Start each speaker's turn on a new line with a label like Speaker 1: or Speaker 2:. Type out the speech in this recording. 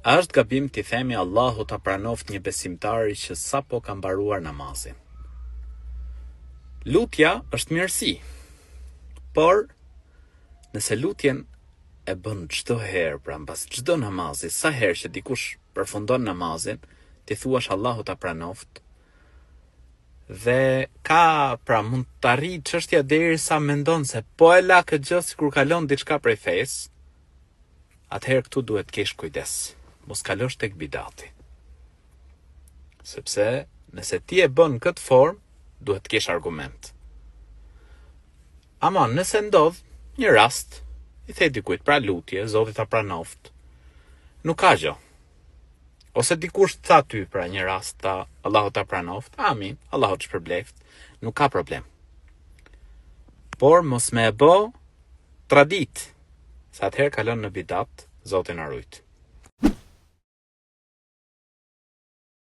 Speaker 1: A është gabim t'i themi Allahu ta pranoft një besimtari që sapo ka mbaruar namazin? Lutja është mirësi, por nëse lutjen e bën çdo herë, pra mbas çdo namazi, sa herë që dikush përfundon namazin, ti thuash Allahu ta pranoft, dhe pra mund të arrijë çështja derisa mendon se po e la këtë gjë sikur kalon diçka prej fesë, atëherë këtu duhet të kesh kujdes, mos kalosh tek bidati. Sepse nëse ti e bën këtë formë, duhet të kesh argument. Ama nëse ndodh një rast, i the dikujt pra lutje, Zoti ta pranoft, nuk ka gjë. Ose dikush tha ty pra një rast Allahu ta pranoft, amin, Allahu të shpërbleft, nuk ka problem. Por mos me e bë tradit, sa atëherë kalon në bidat, Zoti na rujt.